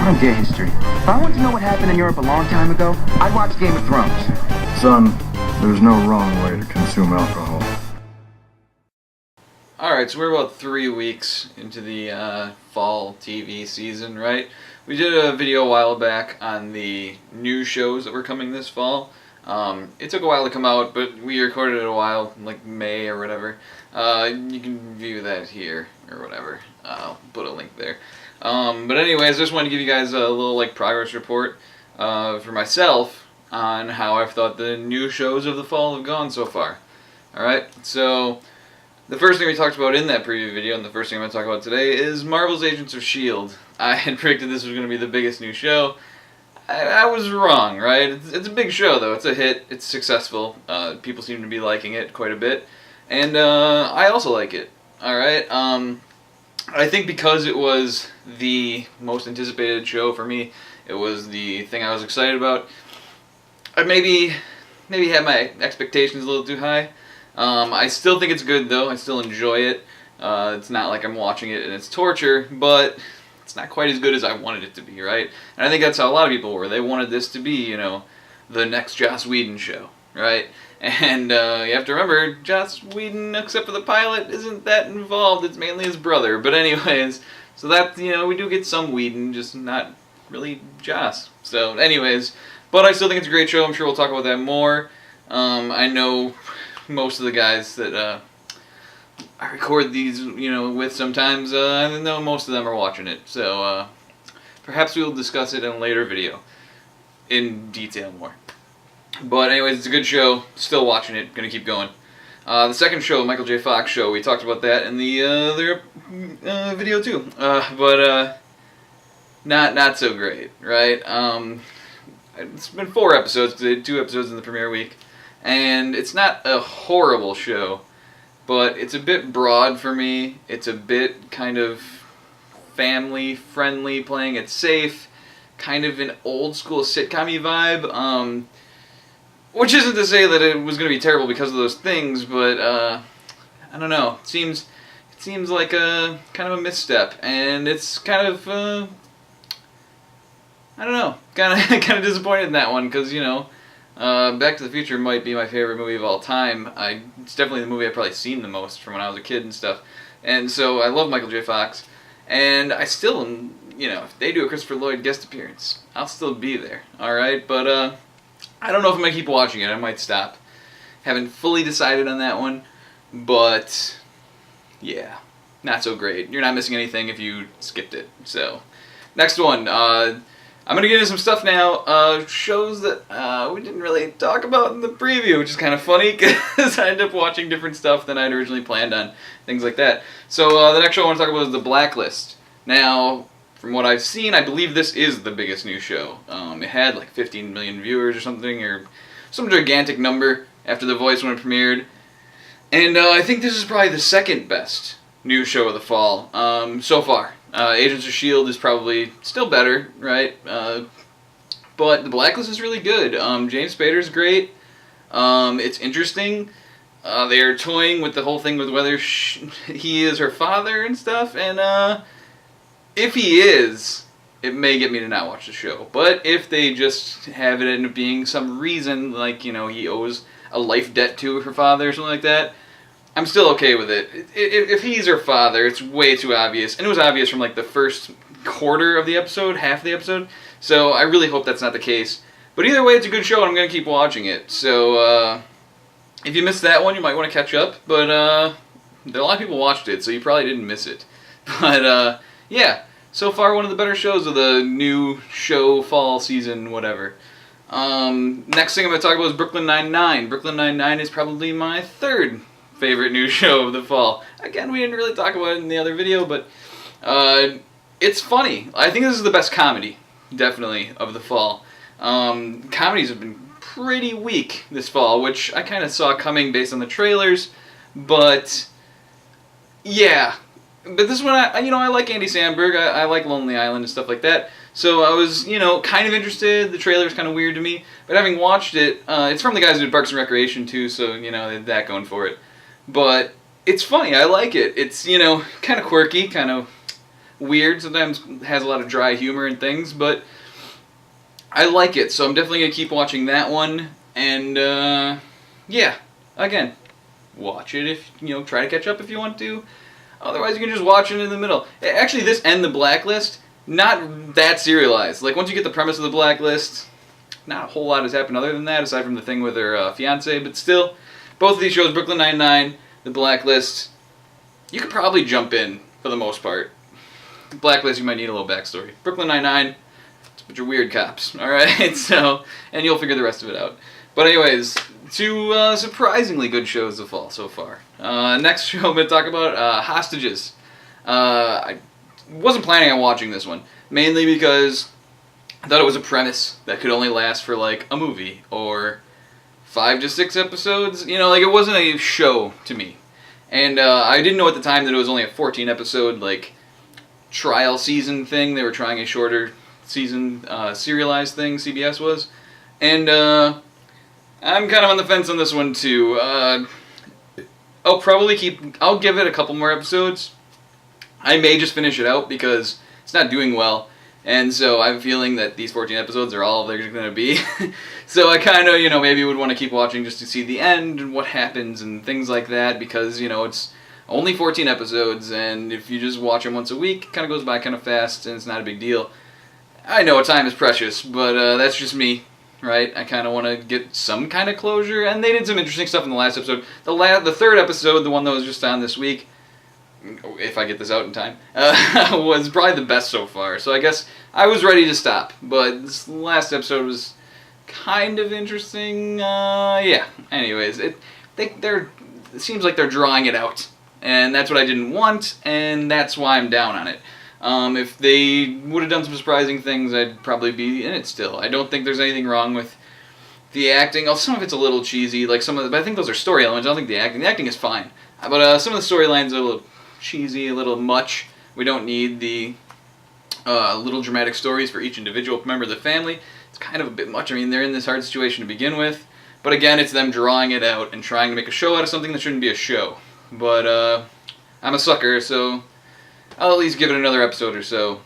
don't get history. If I want to know what happened in Europe a long time ago, I'd watch Game of Thrones. Son, there's no wrong way to consume alcohol. Alright, so we're about 3 weeks into the fall TV season, right? We did a video a while back on the new shows that were coming this fall. It took a while to come out, but we recorded it a while, like May or whatever. You can view that here, or whatever. I'll put a link there. But anyways, I just wanted to give you guys a little progress report for myself on how I've thought the new shows of the fall have gone so far. Alright, so the first thing we talked about in that preview video, and the first thing I'm going to talk about today, is Marvel's Agents of S.H.I.E.L.D. I had predicted this was going to be the biggest new show. I was wrong, right? It's a big show, though. It's a hit. It's successful. People seem to be liking it quite a bit. And I also like it. Alright? I think because it was the most anticipated show for me, it was the thing I was excited about, I maybe had my expectations a little too high. I still think it's good, though. I still enjoy it. It's not like I'm watching it and it's torture, but it's not quite as good as I wanted it to be, right? And I think that's how a lot of people were. They wanted this to be, you know, the next Joss Whedon show, right? And you have to remember, Joss Whedon, except for the pilot, isn't that involved. It's mainly his brother. But anyways, so that, you know, we do get some Whedon, just not really Joss. So anyways, but I still think it's a great show. I'm sure we'll talk about that more. I know most of the guys that I record these, you know, with sometimes, I know most of them are watching it. So perhaps we will discuss it in a later video in detail more. But anyways, it's a good show. Still watching it. Gonna keep going. The second show, Michael J. Fox show, we talked about that in the other video too. But not so great, right? It's been 4 episodes, because they did 2 episodes in the premiere week. And it's not a horrible show, but it's a bit broad for me. It's a bit kind of family-friendly, playing it safe. Kind of an old-school sitcom-y vibe. Which isn't to say that it was going to be terrible because of those things, but I don't know. It seems like a kind of a misstep, and it's kind of I don't know, kind of disappointed in that one, because you know, Back to the Future might be my favorite movie of all time. It's definitely the movie I've probably seen the most from when I was a kid and stuff, and so I love Michael J. Fox, and I still, you know, if they do a Christopher Lloyd guest appearance, I'll still be there. All right, but I don't know if I'm going to keep watching it. I might stop. Haven't fully decided on that one. But, yeah, not so great. You're not missing anything if you skipped it. So, next one. I'm going to get into some stuff now. Shows that we didn't really talk about in the preview, which is kind of funny because I ended up watching different stuff than I'd originally planned on. Things like that. So, the next show I want to talk about is The Blacklist. Now, from what I've seen, I believe this is the biggest new show. It had like 15 million viewers or something, or some gigantic number after The Voice when it premiered. And I think this is probably the second best new show of the fall so far. Agents of S.H.I.E.L.D. is probably still better, right? But The Blacklist is really good. James Spader's great. It's interesting. They are toying with the whole thing with whether he is her father and stuff, and if he is, it may get me to not watch the show. But if they just have it end up being some reason, like, you know, he owes a life debt to her father or something like that, I'm still okay with it. If he's her father, it's way too obvious. And it was obvious from, like, the first quarter of the episode, half of the episode. So I really hope that's not the case. But either way, it's a good show, and I'm going to keep watching it. So if you missed that one, you might want to catch up. But a lot of people watched it, so you probably didn't miss it. But yeah, so far one of the better shows of the new show, fall season, whatever. Next thing I'm going to talk about is Brooklyn Nine-Nine. Brooklyn Nine-Nine is probably my third favorite new show of the fall. Again, we didn't really talk about it in the other video, but it's funny. I think this is the best comedy, definitely, of the fall. Comedies have been pretty weak this fall, which I kind of saw coming based on the trailers, but yeah. But this one, I like Andy Samberg. I like Lonely Island and stuff like that. So I was, kind of interested. The trailer was kind of weird to me. But having watched it, it's from the guys who did Parks and Recreation too, so, they had that going for it. But it's funny. I like it. It's, kind of quirky, kind of weird. Sometimes has a lot of dry humor and things, but I like it. So I'm definitely gonna keep watching that one. And yeah, again, watch it if try to catch up if you want to. Otherwise, you can just watch it in the middle. Actually, this and The Blacklist, not that serialized. Like once you get the premise of The Blacklist, not a whole lot has happened other than that, aside from the thing with her fiance. But still, both of these shows, Brooklyn Nine-Nine, The Blacklist, you could probably jump in for the most part. The Blacklist, you might need a little backstory. Brooklyn Nine-Nine, it's a bunch of weird cops, alright? So, and you'll figure the rest of it out. But anyways, two surprisingly good shows of fall so far. Next show I'm going to talk about, Hostages. I wasn't planning on watching this one, mainly because I thought it was a premise that could only last for like a movie or 5 to 6 episodes. Like it wasn't a show to me. And I didn't know at the time that it was only a 14 episode like trial season thing. They were trying a shorter season serialized thing, CBS was. And I'm kind of on the fence on this one too. I'll give it a couple more episodes. I may just finish it out because it's not doing well. And so I'm feeling that these 14 episodes are all they're going to be. So I kind of, maybe would want to keep watching just to see the end and what happens and things like that because, it's only 14 episodes and if you just watch them once a week, it kind of goes by kind of fast and it's not a big deal. I know time is precious, but that's just me, right? I kind of want to get some kind of closure and they did some interesting stuff in the last episode. The third episode, the one that was just on this week, if I get this out in time, was probably the best so far. So I guess I was ready to stop, but this last episode was kind of interesting. Yeah. Anyways, it seems like they're drawing it out, and that's what I didn't want, and that's why I'm down on it. If they would have done some surprising things, I'd probably be in it still. I don't think there's anything wrong with the acting. Some of it's a little cheesy, like but I think those are story elements. I don't think the acting is fine. But some of the storylines are a little cheesy, a little much. We don't need the little dramatic stories for each individual member of the family. It's kind of a bit much. I mean, they're in this hard situation to begin with. But again, it's them drawing it out and trying to make a show out of something that shouldn't be a show. But I'm a sucker, so I'll at least give it another episode or so.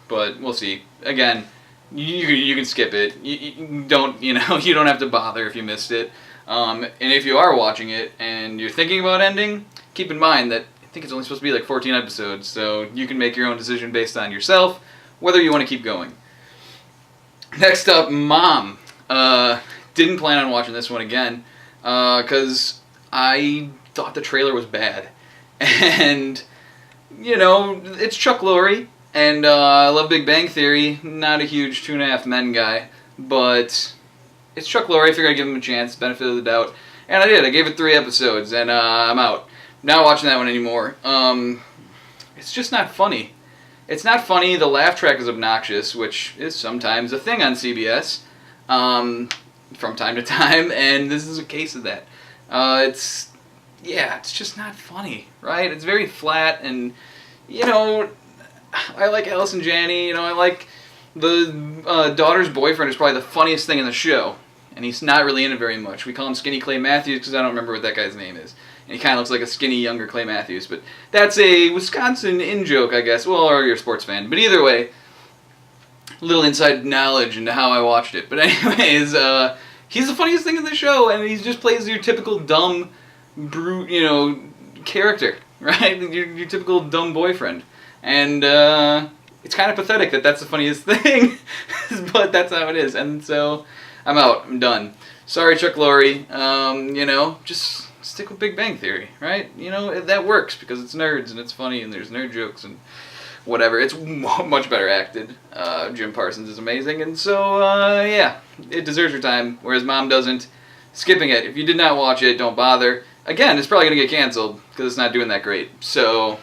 But we'll see. Again, you can skip it. You don't have to bother if you missed it. And if you are watching it and you're thinking about ending, keep in mind that I think it's only supposed to be like 14 episodes, so you can make your own decision based on yourself, whether you want to keep going. Next up, Mom. Didn't plan on watching this one again, because I thought the trailer was bad. And, it's Chuck Lorre, and I love Big Bang Theory, not a huge 2.5 Men guy, but it's Chuck Lorre, I figured I'd give him a chance, benefit of the doubt, and I did. I gave it 3 episodes, and I'm out. Not watching that one anymore. It's just not funny. It's not funny. The laugh track is obnoxious, which is sometimes a thing on CBS from time to time, and this is a case of that. It's just not funny, right? It's very flat, and I like Allison Janney. I like the daughter's boyfriend is probably the funniest thing in the show, and he's not really in it very much. We call him Skinny Clay Matthews because I don't remember what that guy's name is. And he kind of looks like a skinny, younger Clay Matthews. But that's a Wisconsin in-joke, I guess. Well, or you're a sports fan. But either way, a little inside knowledge into how I watched it. But anyways, he's the funniest thing in the show. And he just plays your typical dumb, brute, character. Right? Your typical dumb boyfriend. And it's kind of pathetic that that's the funniest thing. But that's how it is. And so, I'm out. I'm done. Sorry, Chuck Lorre. Just stick with Big Bang Theory, right? That works because it's nerds and it's funny and there's nerd jokes and whatever. It's much better acted. Jim Parsons is amazing, and so, yeah, it deserves your time, whereas Mom doesn't. Skipping it. If you did not watch it, don't bother. Again, it's probably going to get canceled because it's not doing that great. So,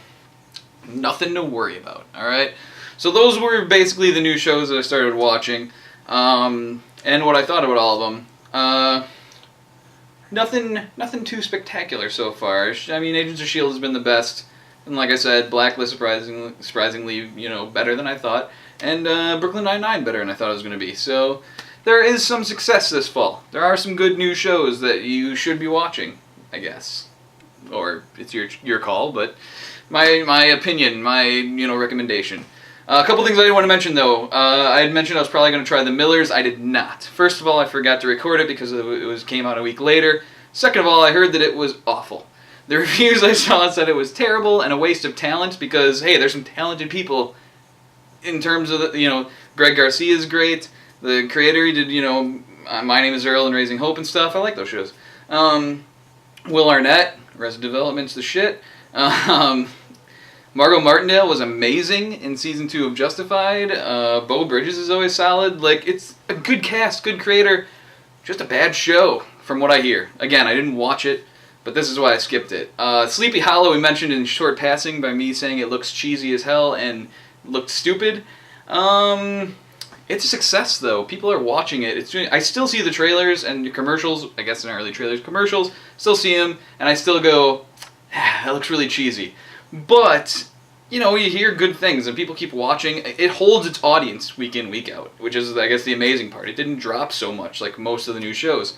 nothing to worry about, alright? So those were basically the new shows that I started watching, and what I thought about all of them. Nothing too spectacular so far. I mean, Agents of S.H.I.E.L.D. has been the best. And like I said, Blacklist surprisingly, better than I thought. And Brooklyn Nine-Nine better than I thought it was going to be. So there is some success this fall. There are some good new shows that you should be watching, I guess. Or it's your call, but my opinion, my recommendation. A couple things I didn't want to mention though. I had mentioned I was probably going to try the Millers. I did not. First of all, I forgot to record it because it came out a week later. Second of all, I heard that it was awful. The reviews I saw said it was terrible and a waste of talent because, hey, there's some talented people in terms of, Greg Garcia is great. The creator, he did, My Name is Earl and Raising Hope and stuff. I like those shows. Will Arnett, Arrested Development's the shit. Margot Martindale was amazing in season 2 of Justified. Beau Bridges is always solid. Like, it's a good cast, good creator, just a bad show, from what I hear. Again, I didn't watch it, but this is why I skipped it. Sleepy Hollow we mentioned in short passing by me saying it looks cheesy as hell and looked stupid. It's a success, though. People are watching it. I still see the trailers and commercials. I guess they're not really trailers, commercials. Still see them, and I still go, that looks really cheesy. But, you hear good things, and people keep watching. It holds its audience week in, week out, which is, I guess, the amazing part. It didn't drop so much like most of the new shows.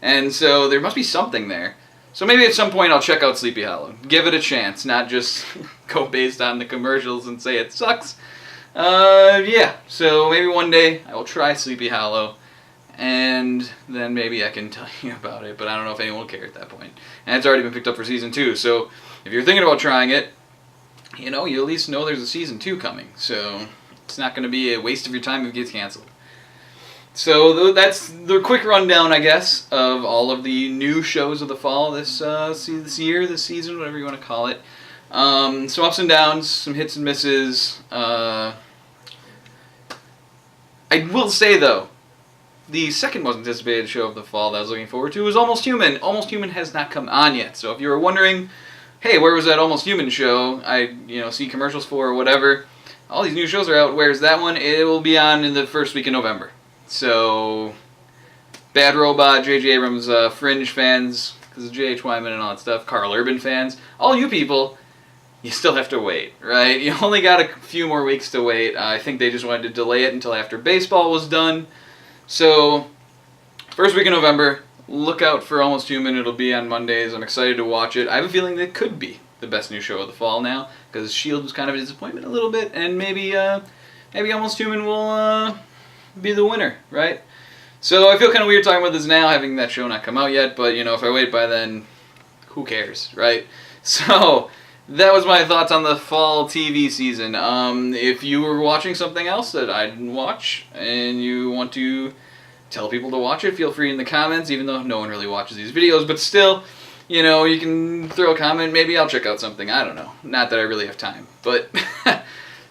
And so there must be something there. So maybe at some point I'll check out Sleepy Hollow. Give it a chance, not just go based on the commercials and say it sucks. Yeah, so maybe one day I will try Sleepy Hollow, and then maybe I can tell you about it, but I don't know if anyone will care at that point. And it's already been picked up for season 2, so if you're thinking about trying it, you at least know there's a season 2 coming, so it's not going to be a waste of your time if it gets canceled. So that's the quick rundown, I guess, of all of the new shows of the fall this year, this season, whatever you want to call it. Some ups and downs, some hits and misses. I will say, though, the second most anticipated show of the fall that I was looking forward to was Almost Human. Almost Human has not come on yet, so if you were wondering, hey, where was that Almost Human show I see commercials for or whatever, all these new shows are out. Where's that one? It will be on in the first week in November. So, Bad Robot, J.J. Abrams Fringe fans, because of J.H. Wyman and all that stuff, Carl Urban fans, all you people, you still have to wait, right? You only got a few more weeks to wait. I think they just wanted to delay it until after baseball was done. So, first week in November, look out for Almost Human. It'll be on Mondays. I'm excited to watch it. I have a feeling that it could be the best new show of the fall now, because S.H.I.E.L.D. was kind of a disappointment a little bit, and maybe Almost Human will be the winner, right? So I feel kind of weird talking about this now, having that show not come out yet, but if I wait by then, who cares, right? So that was my thoughts on the fall TV season. If you were watching something else that I didn't watch and you want to tell people to watch it, feel free in the comments, even though no one really watches these videos, but still, you can throw a comment. Maybe I'll check out something. I don't know. Not that I really have time, but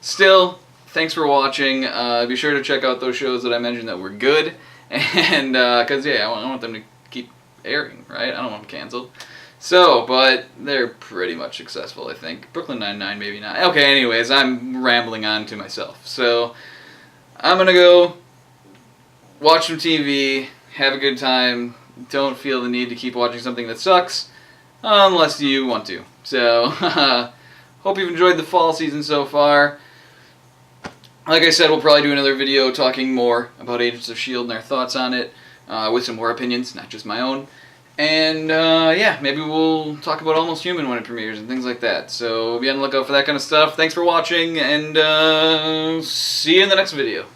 still, thanks for watching. Be sure to check out those shows that I mentioned that were good. And, because, I want them to keep airing, right? I don't want them canceled. So, but they're pretty much successful, I think. Brooklyn Nine-Nine, maybe not. Okay, anyways, I'm rambling on to myself. So, I'm going to go watch some TV, have a good time. Don't feel the need to keep watching something that sucks, unless you want to. So, hope you've enjoyed the fall season so far. Like I said, we'll probably do another video talking more about Agents of S.H.I.E.L.D. and their thoughts on it, with some more opinions, not just my own. And, maybe we'll talk about Almost Human when it premieres and things like that. So be on the lookout for that kind of stuff. Thanks for watching, and see you in the next video.